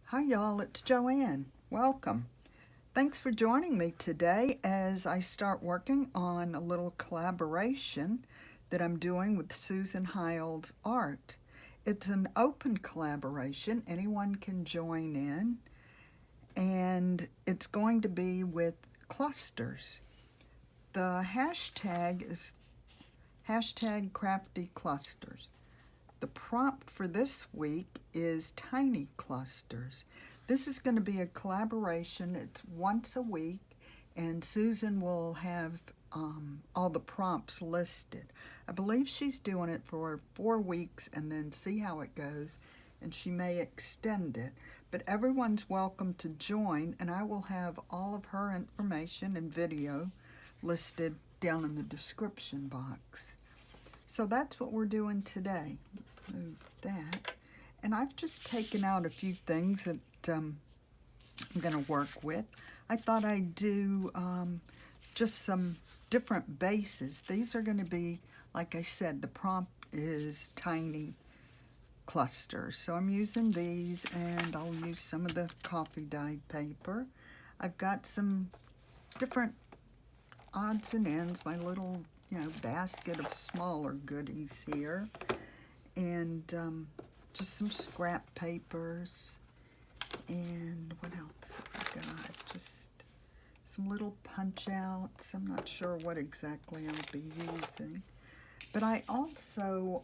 Hi y'all, it's Joanne. Welcome. Thanks for joining me today as I start working on a little collaboration that I'm doing with Susan Hiles Art. It's an open collaboration, anyone can join in, and it's going to be with clusters. The hashtag is hashtag crafty clusters. The prompt for this week is tiny clusters. This is going to be a collaboration. It's once a week, and Susan will have all the prompts listed. I believe she's doing it for 4 weeks and then see how it goes, and she may extend it. But everyone's welcome to join, and I will have all of her information and video listed down in the description box. So that's what we're doing today. Move that. And I've just taken out a few things that I'm going to work with. I thought I'd do just some different bases. These are going to be, like I said, the prompt is tiny clusters. So I'm using these, and I'll use some of the coffee dyed paper. I've got some different odds and ends, my little basket of smaller goodies here, and just some scrap papers, and what else have I got? Just some little punch outs. I'm not sure what exactly I'll be using, but I also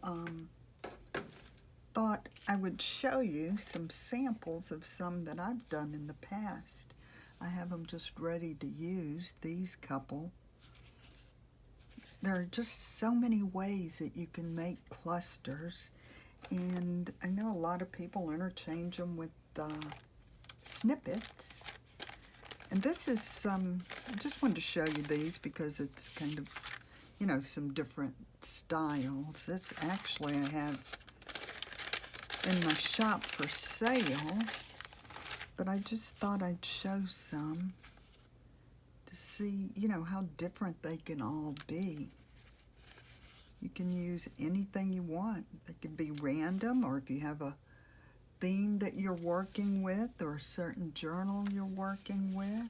thought I would show you some samples of some that I've done in the past. I have them just ready to use, these couple. There are just so many ways that you can make clusters, and I know a lot of people interchange them with snippets. And this is I just wanted to show you these because it's kind of, some different styles. It's actually I have in my shop for sale, but I just thought I'd show some to see, how different they can all be. You can use anything you want. They could be random, or if you have a theme that you're working with or a certain journal you're working with.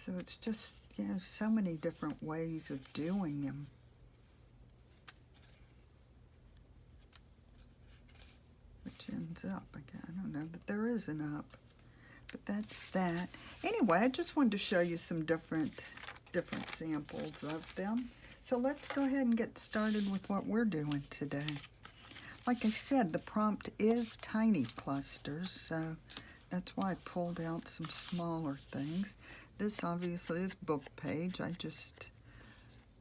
So it's just, so many different ways of doing them. Which ends up, I don't know that there is an up. But that's that. Anyway, I just wanted to show you some different samples of them. So let's go ahead and get started with what we're doing today. Like I said, the prompt is tiny clusters, so that's why I pulled out some smaller things. This obviously is book page. I just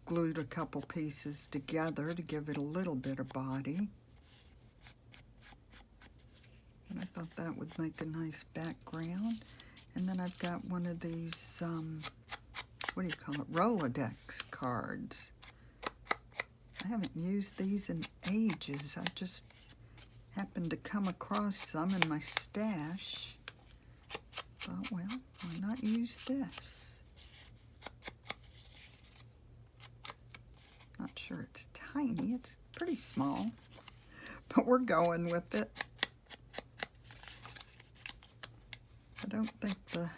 glued a couple pieces together to give it a little bit of body. And I thought that would make a nice background. And then I've got one of these, what do you call it, Rolodex cards. I haven't used these in ages. I just happened to come across some in my stash. Thought, well, why not use this? Not sure it's tiny. It's pretty small, but we're going with it. I don't think the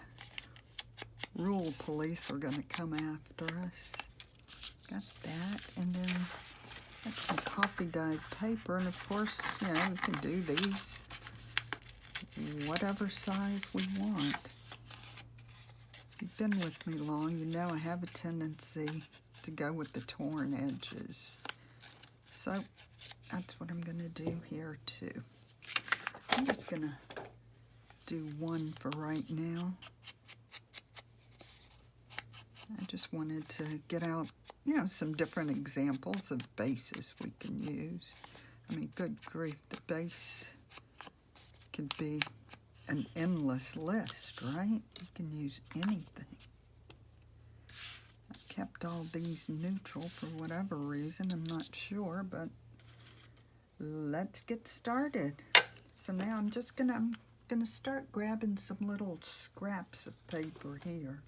rule police are going to come after us. Got that, and then got some coffee dyed paper, and of course, we can do these whatever size we want. If you've been with me long, you know I have a tendency to go with the torn edges. So that's what I'm going to do here too. I'm just going to do one for right now. I just wanted to get out, some different examples of bases we can use. I mean, good grief, the base could be an endless list, right? You can use anything. I kept all these neutral for whatever reason, I'm not sure, but let's get started. So now I'm gonna start grabbing some little scraps of paper here.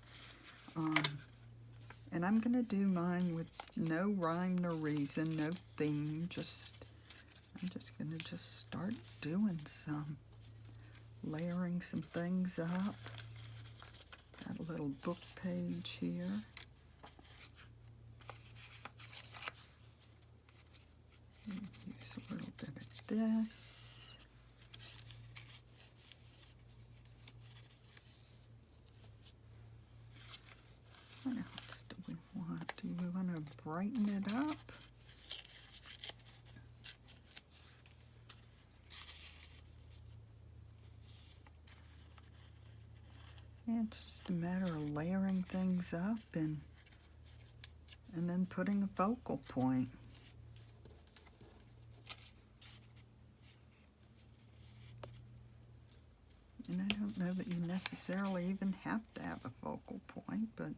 And I'm gonna do mine with no rhyme nor reason, no theme, just I'm just going to start doing some, layering some things up. Got a little book page here. Use a little bit of this. What else do we want? Do we want to brighten it up? Yeah, it's just a matter of layering things up and then putting a focal point. And I don't know that you necessarily even have to have a focal point, but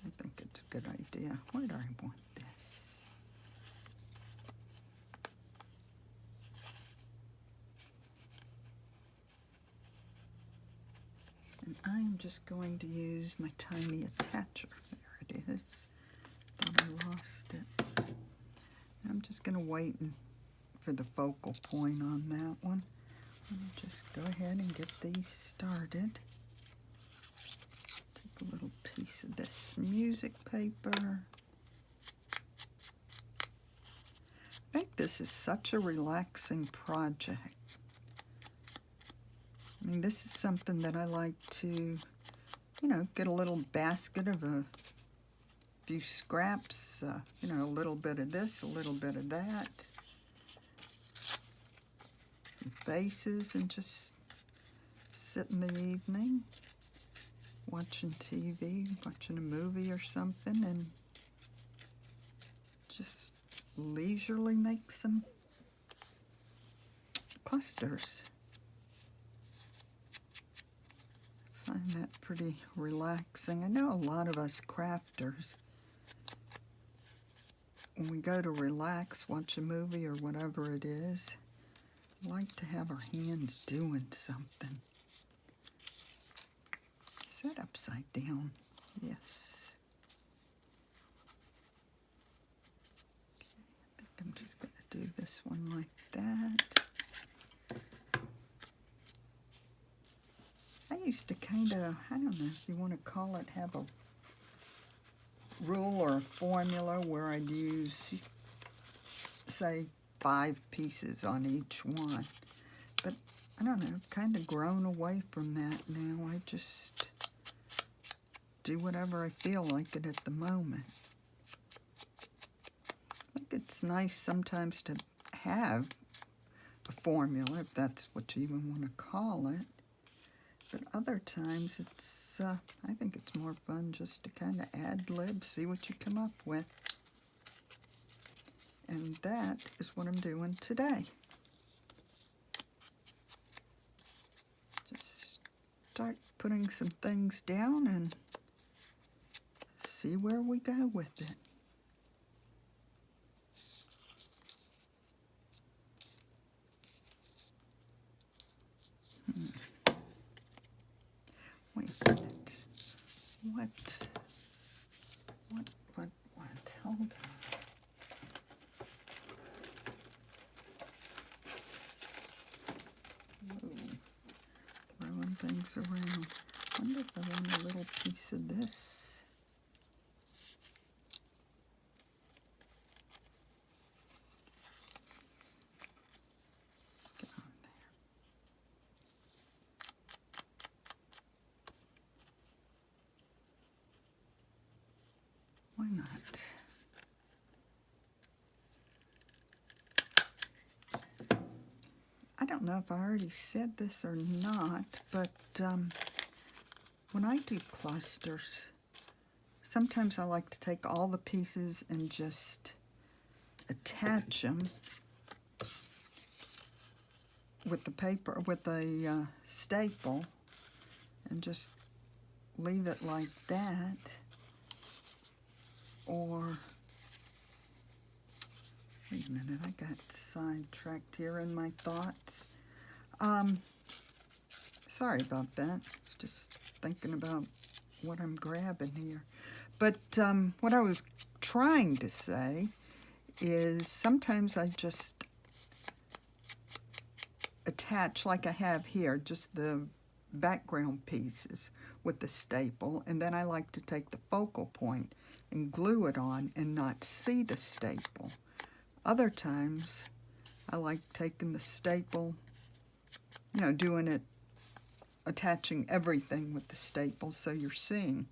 I think it's a good idea. Where do I want this? And I'm just going to use my tiny attacher. There it is. Thought I lost it. I'm just going to wait for the focal point on that one. Let me just go ahead and get these started. Take a little piece of this music paper. I think this is such a relaxing project. I mean, this is something that I like to, you know, get a little basket of a few scraps, you know, a little bit of this, a little bit of that. Bases, and just sit in the evening watching TV, watching a movie or something, and just leisurely make some clusters. I find that pretty relaxing. I know a lot of us crafters, when we go to relax, watch a movie or whatever it is, like to have our hands doing something. Is that upside down? Yes. Okay, I think I'm just going to do this one like that. I used to kind of, I don't know if you want to call it, have a rule or a formula where I'd use, say, 5 pieces on each one, but I don't know, I've kind of grown away from that now. I just do whatever I feel like it at the moment. I think it's nice sometimes to have a formula, if that's what you even want to call it, but other times it's, I think it's more fun just to kind of ad-lib, see what you come up with. And that is what I'm doing today. Just start putting some things down and see where we go with it. Wait a minute. What? Hold on. Throwing things around. I wonder if I want a little piece of this. Get on there. Why not? I don't know if I already said this or not, but when I do clusters, sometimes I like to take all the pieces and just attach them with the paper, with a staple, and just leave it like that. Or, wait a minute, I got sidetracked here in my thoughts. Sorry about that. It's just thinking about what I'm grabbing here. But what I was trying to say is sometimes I just attach, like I have here, just the background pieces with the staple, and then I like to take the focal point and glue it on and not see the staple. Other times, I like taking the staple, you know, doing it, attaching everything with the staple so you're seeing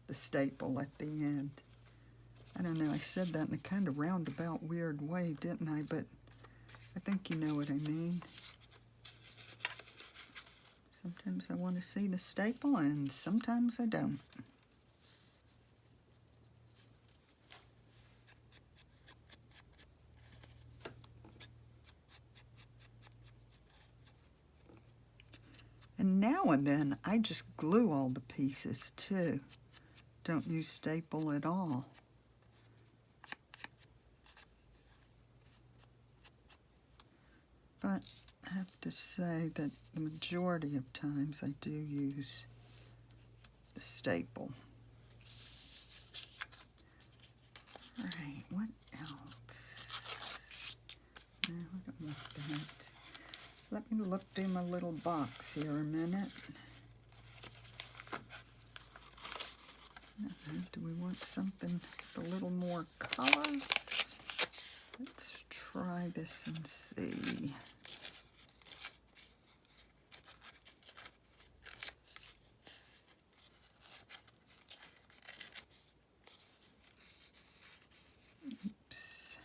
the staple at the end. I don't know, I said that in a kind of roundabout, weird way, didn't I? But I think you know what I mean. Sometimes I want to see the staple, and sometimes I don't. And now and then, I just glue all the pieces, too. Don't use staple at all. But I have to say that the majority of times I do use the staple. All right, what else? No, I don't want that. Let me look through my little box here a minute. Do we want something with a little more color? Let's try this and see. Oops.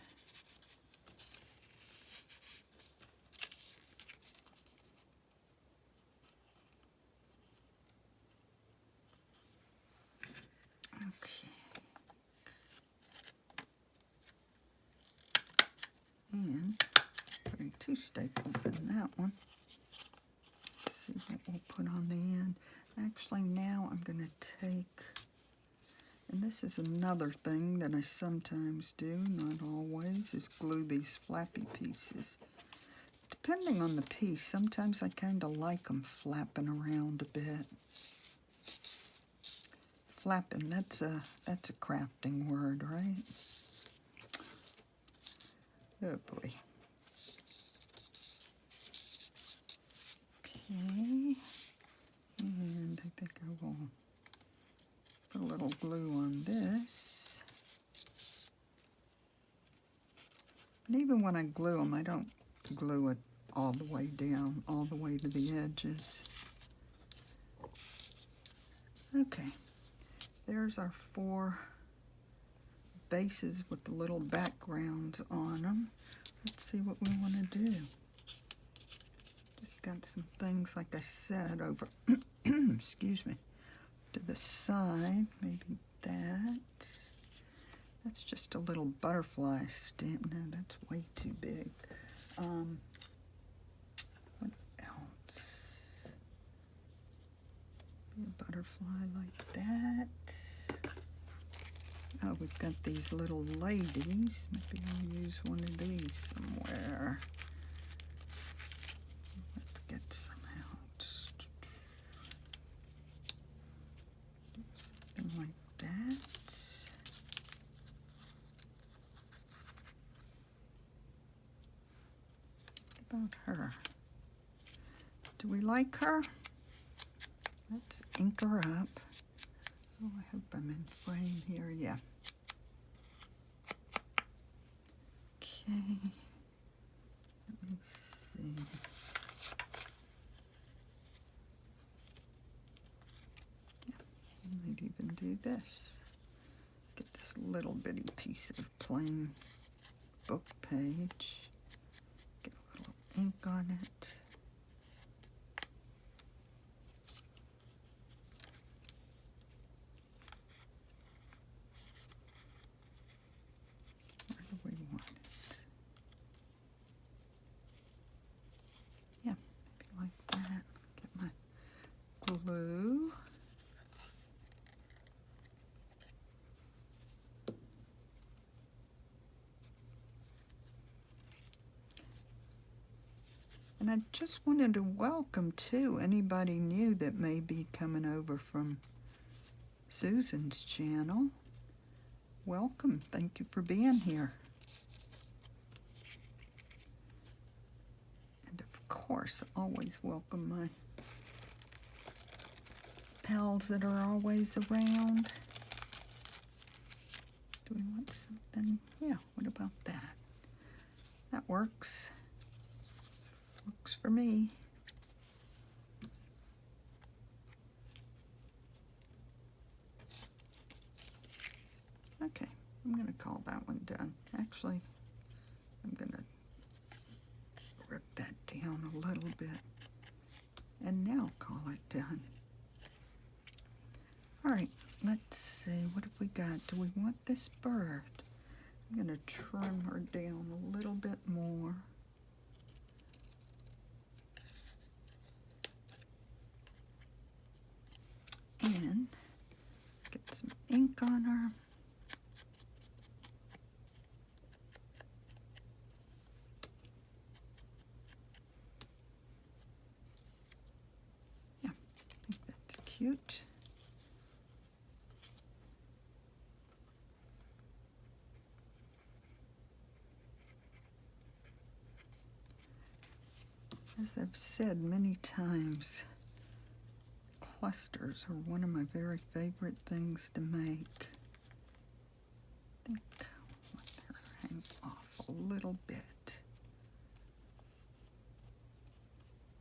Okay. And putting two staples in that one. Let's see what we'll put on the end. Actually, now I'm going to take, and this is another thing that I sometimes do, not always, is glue these flappy pieces. Depending on the piece, sometimes I kind of like them flapping around a bit. Flapping, that's a crafting word, right? Oh boy. Okay, and I think I will put a little glue on this. And even when I glue them, I don't glue it all the way down, all the way to the edges. Okay, there's our 4 bases with the little backgrounds on them. Let's see what we want to do. Just got some things, like I said, over, excuse me, to the side, maybe that. That's just a little butterfly stamp. No, that's way too big. What else? A butterfly like that. Oh, we've got these little ladies. Maybe I'll use one of these somewhere. Let's get some out. Do something like that. What about her? Do we like her? Let's ink her up. Oh, I hope I'm in frame here. Yeah. Okay. Let me see. Yeah, I might even do this. Get this little bitty piece of plain book page. Get a little ink on it. Glue. And I just wanted to welcome, too, anybody new that may be coming over from Susan's channel. Welcome. Thank you for being here. And of course, always welcome my pals that are always around. Do we want something? Yeah, what about that? That works. Works for me. Okay, I'm going to call that one done. Actually, I'm going to rip that down a little bit and now call it done. All right, let's see, what have we got? Do we want this bird? I'm going to trim her down a little bit more. And get some ink on her. Yeah, I think that's cute. As I've said many times, clusters are one of my very favorite things to make. I think I'll let her hang off a little bit.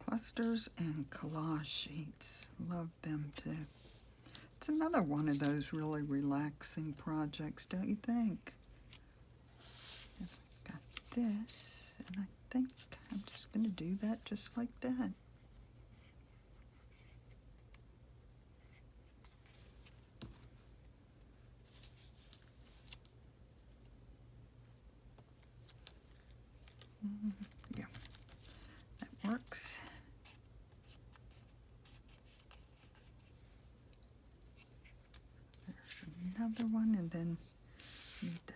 Clusters and collage sheets, love them too. It's another one of those really relaxing projects, don't you think? I've got this, and I think I'm just going to do that just like that. Yeah, that works. There's another one, and then need to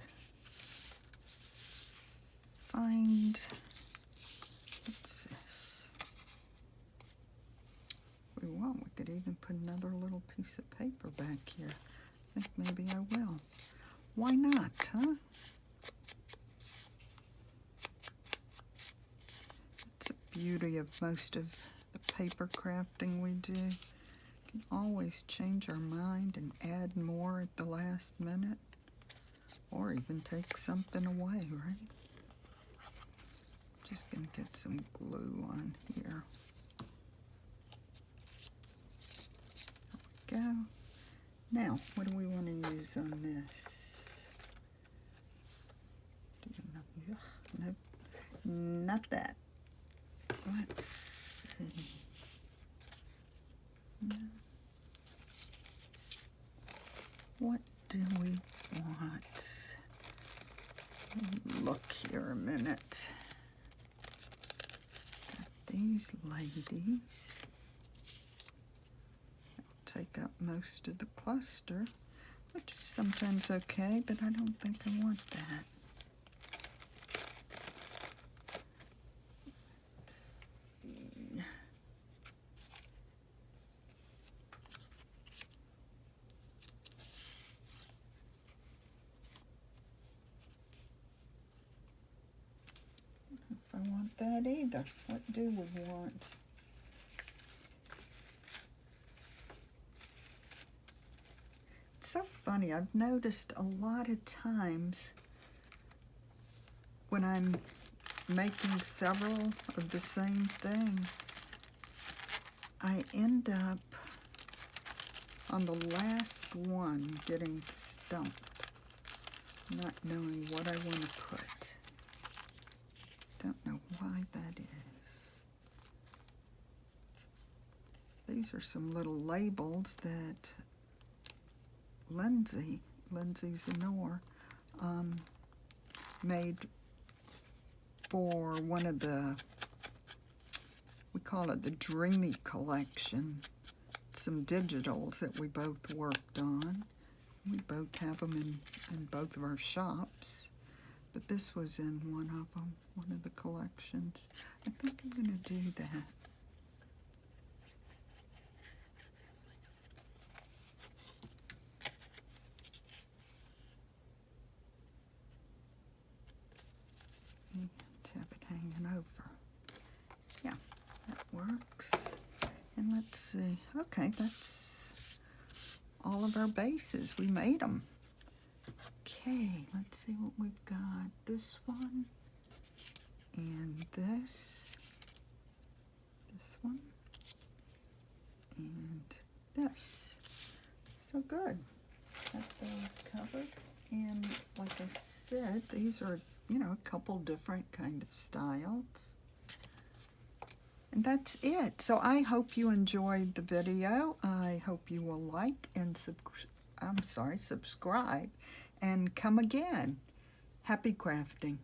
find, what's this? If we want, we could even put another little piece of paper back here. I think maybe I will. Why not, huh? It's the beauty of most of the paper crafting we do. We can always change our mind and add more at the last minute, or even take something away, right? Just gonna get some glue on here. There we go. Now, what do we want to use on this? Nope, not that. Let's see. What do we want? Look here a minute. Got these ladies. They'll take up most of the cluster, which is sometimes okay, but I don't think I want that. I want that either. What do we want? It's so funny. I've noticed a lot of times when I'm making several of the same thing, I end up on the last one getting stumped, not knowing what I want to put. Don't know why that is. These are some little labels that Lindsay Zenor made for one of the, we call it the Dreamy Collection. Some digitals that we both worked on. We both have them in both of our shops. But this was in one of them, one of the collections. I think I'm going to do that. And have it hanging over. Yeah, works. And let's see. Okay, that's all of our bases. We made them. Okay, let's see what we've got. This one and this one and this. So good. Got those covered. And like I said, these are, a couple different kind of styles. And that's it. So I hope you enjoyed the video. I hope you will like and subscribe and come again. Happy crafting.